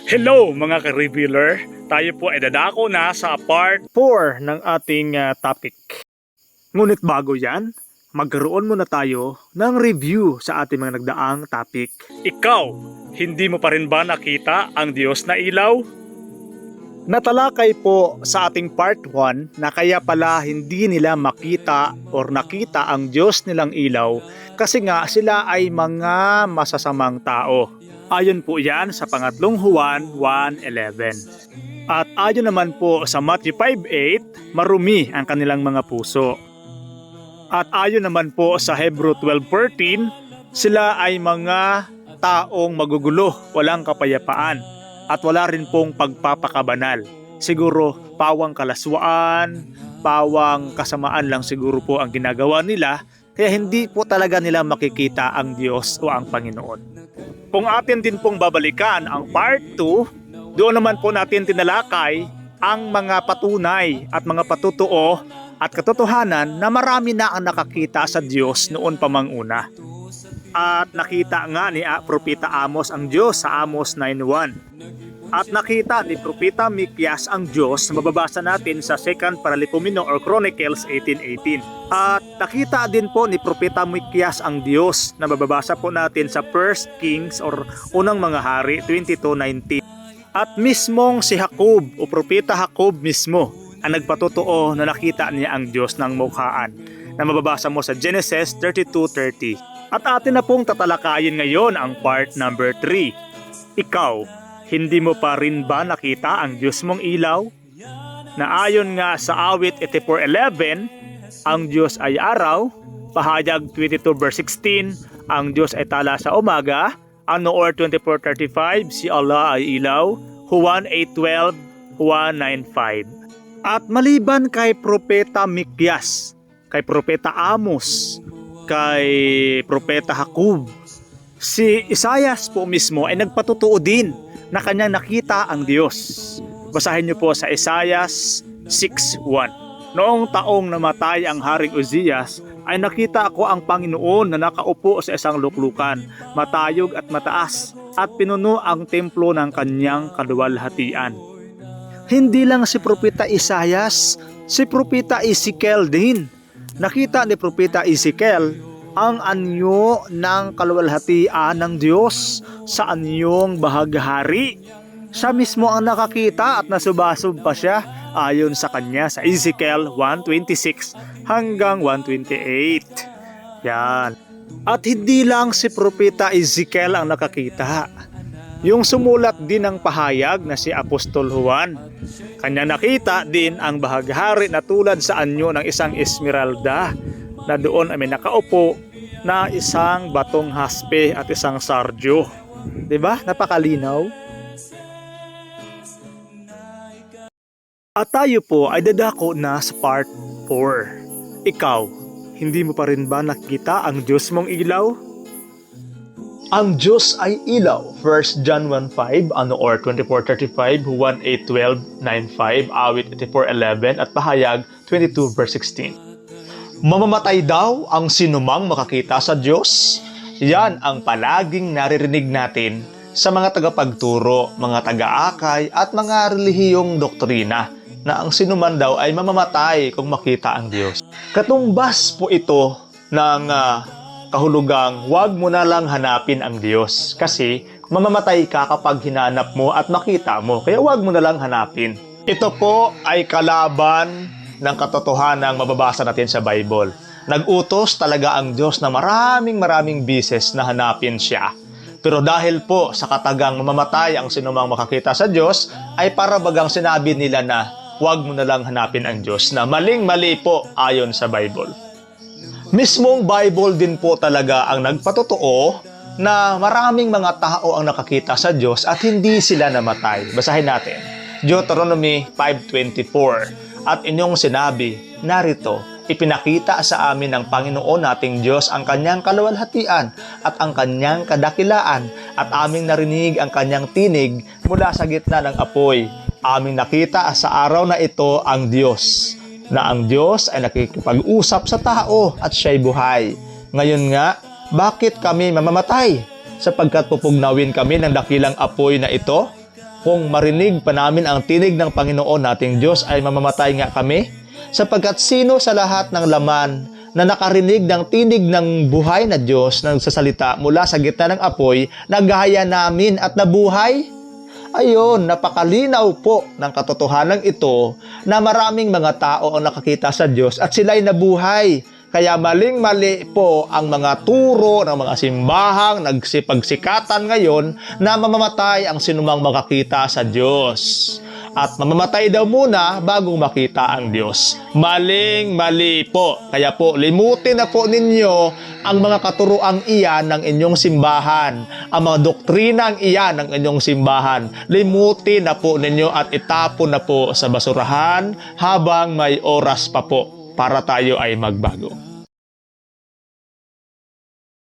Hello mga ka-revealer! Tayo po ay dadako na sa part 4 ng ating topic. Ngunit bago yan, magkaroon muna tayo ng review sa ating mga nagdaang topic. Ikaw, hindi mo pa rin ba nakita ang Diyos na ilaw? Natalakay po sa ating part 1 na kaya pala hindi nila makita or nakita ang Diyos nilang ilaw kasi nga sila ay mga masasamang tao. Ayon po yan sa pangatlong Juan 1:11. At ayon naman po sa Matthew 5:8, marumi ang kanilang mga puso. At ayon naman po sa Hebrew 12:14, sila ay mga taong magugulo, walang kapayapaan, at wala rin pong pagpapakabanal. Siguro pawang kalaswaan, pawang kasamaan lang siguro po ang ginagawa nila, kaya hindi po talaga nila makikita ang Diyos o ang Panginoon. Kung atin din pong babalikan ang part 2, doon naman po natin tinalakay ang mga patunay at mga patutuo at katotohanan na marami na ang nakakita sa Diyos noon pa mang una. At nakita nga ni Propeta Amos ang Diyos sa Amos 9:1. At nakita ni Propeta Mikyas ang Diyos na mababasa natin sa 2 Paralipomeno or Chronicles 18:18. At nakita din po ni Propeta Mikyas ang Diyos na mababasa po natin sa 1 Kings or Unang Mga Hari 22:19. At mismong si Jacob o Propeta Jacob mismo ang nagpatotoo na nakita niya ang Diyos ng mukhaan na mababasa mo sa Genesis 32:30. At atin na pong tatalakayin ngayon ang part number 3. Ikaw, hindi mo pa rin ba nakita ang Diyos mong ilaw? Na ayon nga sa awit 84:11, ang Diyos ay araw, pahayag 22:16, ang Diyos ay tala sa umaga, ang Noor 24:35, si Allah ay ilaw, Juan 8:12, Juan 9:5. At maliban kay Propeta Mikyas, kay Propeta Amos, kay Propeta Jacob, si Isaias po mismo ay nagpatotoo din na kanyang nakita ang Diyos. Basahin niyo po sa Isaias 6:1. Noong taong namatay ang Haring Uzias, ay nakita ako ang Panginoon na nakaupo sa isang luklukan, matayog at mataas, at pinuno ang templo ng kanyang kaluwalhatian. Hindi lang si Propeta Isaias, si Propeta Ezekiel din. Nakita ni Propeta Ezekiel ang anyo ng kaluwalhatian ng Diyos sa anyong bahaghari. Siya mismo ang nakakita at nasubasub pa siya ayon sa kanya sa Ezekiel 1:26 hanggang 1:28. Yan. At hindi lang si Propeta Ezekiel ang nakakita. Yung sumulat din ng pahayag na si Apostol Juan, kanya nakita din ang bahaghari na tulad sa anyo ng isang esmeralda na doon ay may nakaupo na isang batong haspe at isang sardio. 'Di ba? Napakalinaw. At tayo po ay dadako na sa part 4. Ikaw, hindi mo pa rin ba nakita ang Diyos mong ilaw? Ang Diyos ay ilaw. 1 John 1:5, Noor 24:35, Juan 8:12, 9:5, awit 84:11 at pahayag 22:16. Mamamatay daw ang sinumang makakita sa Diyos? Yan ang palaging naririnig natin sa mga tagapagturo, mga taga-akay at mga relihiyong doktrina na ang sinuman daw ay mamamatay kung makita ang Diyos. Katumbas po ito ng kahulugang huwag mo na lang hanapin ang Diyos kasi mamamatay ka kapag hinanap mo at makita mo, kaya huwag mo na lang hanapin. Ito po ay kalaban ng katotohanang mababasa natin sa Bible. Nag-utos talaga ang Diyos na maraming bises na hanapin siya. Pero dahil po sa katagang mamamatay ang sinumang makakita sa Diyos, ay para bagang sinabi nila na huwag mo na lang hanapin ang Diyos, na maling-mali po ayon sa Bible. Mismong Bible din po talaga ang nagpatotoo na maraming mga tao ang nakakita sa Diyos at hindi sila namatay. Basahin natin. Deuteronomy 5:24. At inyong sinabi, narito, ipinakita sa amin ng Panginoon nating Diyos ang kanyang kaluwalhatian at ang kanyang kadakilaan at aming narinig ang kanyang tinig mula sa gitna ng apoy. Aming nakita sa araw na ito ang Diyos, na ang Diyos ay nakikipag-usap sa tao at siya'y buhay. Ngayon nga, bakit kami mamamatay? sapagkat pupugnawin kami ng dakilang apoy na ito. Kung marinig pa namin ang tinig ng Panginoon nating Diyos ay mamamatay nga kami, sapagkat sino sa lahat ng laman na nakarinig ng tinig ng buhay na Diyos na nagsasalita mula sa gitna ng apoy, naggaya namin at nabuhay? Ayon, napakalinaw po ng katotohanan ito na maraming mga tao ang nakakita sa Diyos at sila'y nabuhay. Kaya maling-mali po ang mga turo ng mga simbahang nagsipagsikatan ngayon na mamamatay ang sinumang makakita sa Diyos. At mamamatay daw muna bago makita ang Diyos. Maling-mali po. Kaya po, limutin na po ninyo ang mga katuruang iyan ng inyong simbahan. Ang mga doktrinang iyan ng inyong simbahan. Limutin na po ninyo at itapon na po sa basurahan habang may oras pa po para tayo ay magbago.